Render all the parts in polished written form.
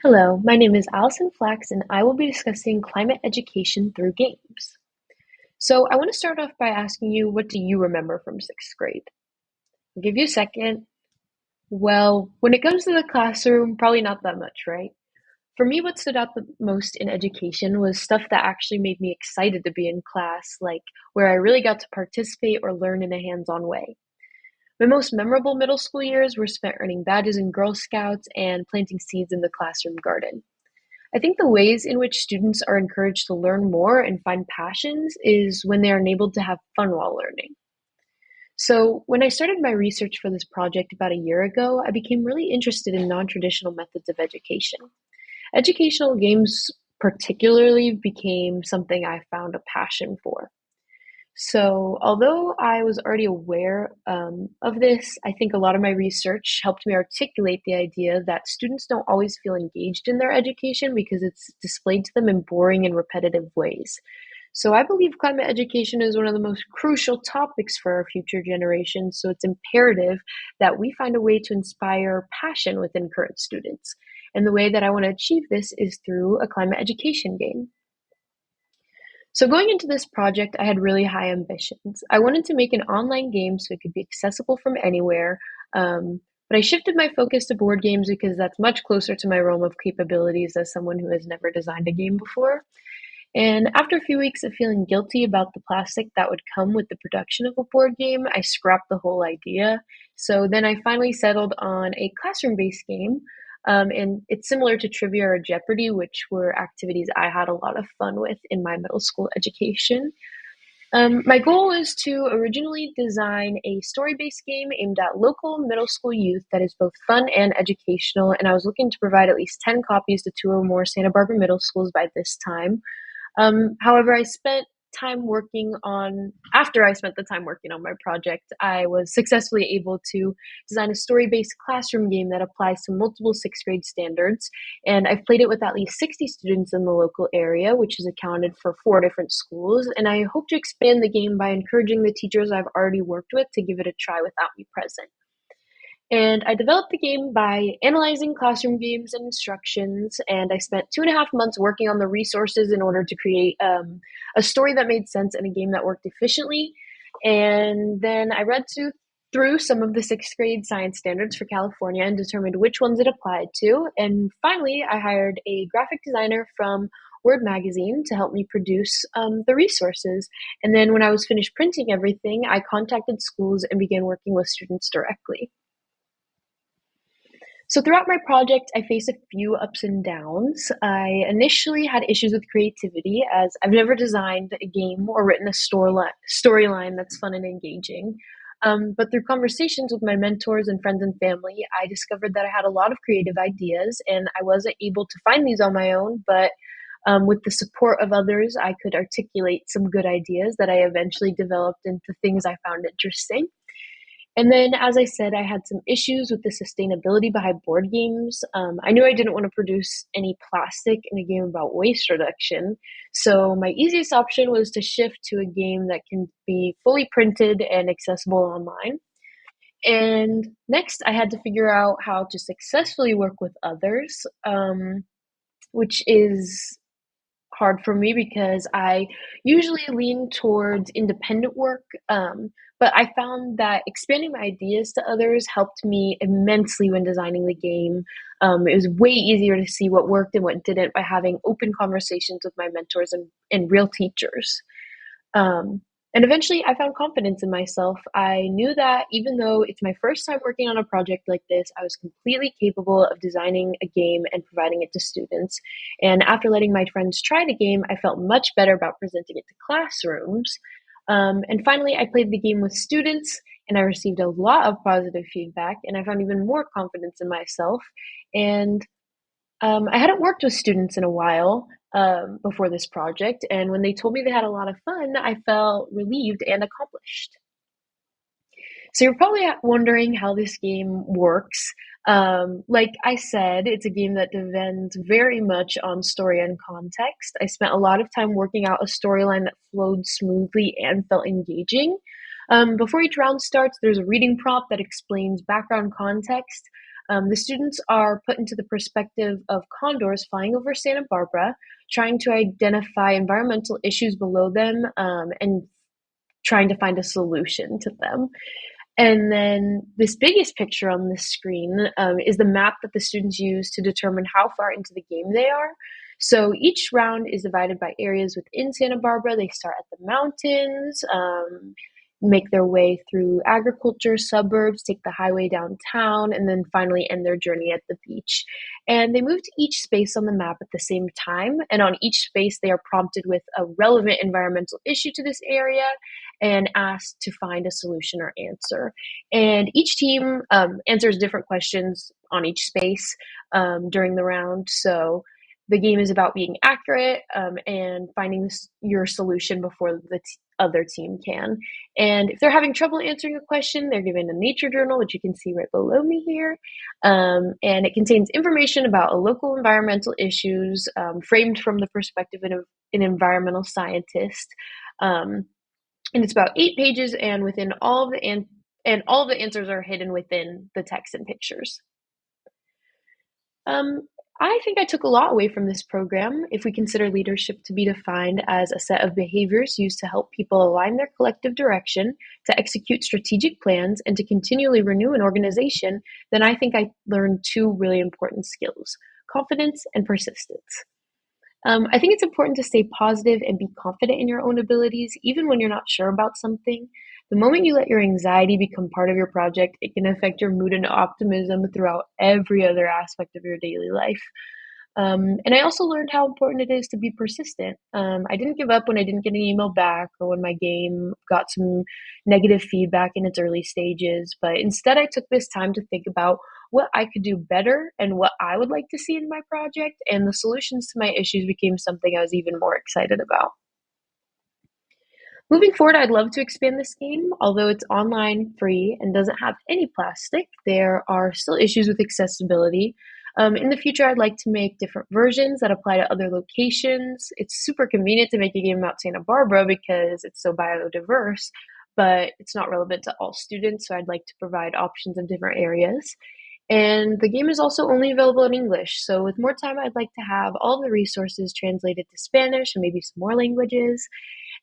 Hello, my name is Allison Flax, and I will be discussing climate education through games. So, I want to start off by asking you, what do you remember from sixth grade? I'll give you a second. Well, when it comes to the classroom, probably not that much, right? For me, what stood out the most in education was stuff that actually made me excited to be in class, like where I really got to participate or learn in a hands on way. My most memorable middle school years were spent earning badges in Girl Scouts and planting seeds in the classroom garden. I think the ways in which students are encouraged to learn more and find passions is when they are enabled to have fun while learning. So, when I started my research for this project about a year ago, I became really interested in non traditional methods of education. Educational games, particularly, became something I found a passion for. So, although I was already aware of this, I think a lot of my research helped me articulate the idea that students don't always feel engaged in their education because it's displayed to them in boring and repetitive ways. So, I believe climate education is one of the most crucial topics for our future generations. So, it's imperative that we find a way to inspire passion within current students. And the way that I want to achieve this is through a climate education game. So going into this project, I had really high ambitions. I wanted to make an online game so it could be accessible from anywhere. But I shifted my focus to board games because that's much closer to my realm of capabilities as someone who has never designed a game before. And after a few weeks of feeling guilty about the plastic that would come with the production of a board game, I scrapped the whole idea. So then I finally settled on a classroom based game. And it's similar to Trivia or Jeopardy, which were activities I had a lot of fun with in my middle school education. My goal was to originally design a story based game aimed at local middle school youth that is both fun and educational, and I was looking to provide at least 10 copies to two or more Santa Barbara middle schools by this time. However, after I spent the time working on my project, I was successfully able to design a story based classroom game that applies to multiple sixth grade standards. And I've played it with at least 60 students in the local area, which is accounted for four different schools. And I hope to expand the game by encouraging the teachers I've already worked with to give it a try without me present. And I developed the game by analyzing classroom games and instructions, and I spent 2.5 months working on the resources in order to create a story that made sense and a game that worked efficiently. And then I read through some of the sixth grade science standards for California and determined which ones it applied to. And finally, I hired a graphic designer from Word Magazine to help me produce the resources. And then when I was finished printing everything, I contacted schools and began working with students directly. So throughout my project, I faced a few ups and downs. I initially had issues with creativity as I've never designed a game or written a storyline that's fun and engaging. But through conversations with my mentors and friends and family, I discovered that I had a lot of creative ideas and I wasn't able to find these on my own, but with the support of others, I could articulate some good ideas that I eventually developed into things I found interesting. And then, as I said, I had some issues with the sustainability behind board games. I knew I didn't want to produce any plastic in a game about waste reduction. So, my easiest option was to shift to a game that can be fully printed and accessible online. And next, I had to figure out how to successfully work with others, which is hard for me because I usually lean towards independent work. But I found that expanding my ideas to others helped me immensely when designing the game. It was way easier to see what worked and what didn't by having open conversations with my mentors and real teachers. Um, and eventually, I found confidence in myself. I knew that even though it's my first time working on a project like this, I was completely capable of designing a game and providing it to students. And after letting my friends try the game, I felt much better about presenting it to classrooms. And finally, I played the game with students and I received a lot of positive feedback, and I found even more confidence in myself. And I hadn't worked with students in a while before this project, and when they told me they had a lot of fun, I felt relieved and accomplished. So you're probably wondering how this game works. Like I said, it's a game that depends very much on story and context. I spent a lot of time working out a storyline that flowed smoothly and felt engaging. Before each round starts, there's a reading prompt that explains background context. The students are put into the perspective of condors flying over Santa Barbara, trying to identify environmental issues below them, and trying to find a solution to them. And then this biggest picture on the screen is the map that the students use to determine how far into the game they are. So each round is divided by areas within Santa Barbara. They start at the mountains, make their way through agriculture, suburbs, take the highway downtown, and then finally end their journey at the beach. And they move to each space on the map at the same time. And on each space, they are prompted with a relevant environmental issue to this area and asked to find a solution or answer. And each team answers different questions on each space during the round. So the game is about being accurate and finding your solution before the other team can. And if they're having trouble answering a question, they're given a nature journal, which you can see right below me here. And it contains information about local environmental issues framed from the perspective of an environmental scientist. And it's about 8 pages, and within all of the answers are hidden within the text and pictures. I think I took a lot away from this program if we consider leadership to be defined as a set of behaviors used to help people align their collective direction, to execute strategic plans, and to continually renew an organization. Then I think I learned 2 really important skills: confidence and persistence. I think it's important to stay positive and be confident in your own abilities, even when you're not sure about something. The moment you let your anxiety become part of your project, it can affect your mood and optimism throughout every other aspect of your daily life. And I also learned how important it is to be persistent. I didn't give up when I didn't get an email back or when my game got some negative feedback in its early stages, but instead I took this time to think about what I could do better and what I would like to see in my project, and the solutions to my issues became something I was even more excited about. Moving forward, I'd love to expand this game. Although it's online, free, and doesn't have any plastic, there are still issues with accessibility. In the future, I'd like to make different versions that apply to other locations. It's super convenient to make a game about Santa Barbara because it's so biodiverse, but it's not relevant to all students, so I'd like to provide options of different areas. And the game is also only available in English, so with more time, I'd like to have all the resources translated to Spanish and maybe some more languages.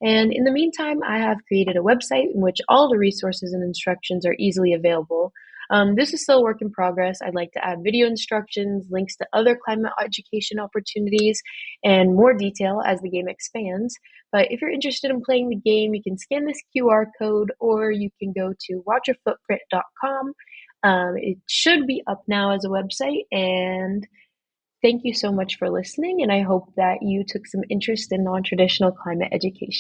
And in the meantime, I have created a website in which all the resources and instructions are easily available. This is still a work in progress. I'd like to add video instructions, links to other climate education opportunities, and more detail as the game expands. But if you're interested in playing the game, you can scan this QR code or you can go to watchyourfootprint.com. It should be up now as a website, and thank you so much for listening, and I hope that you took some interest in non-traditional climate education.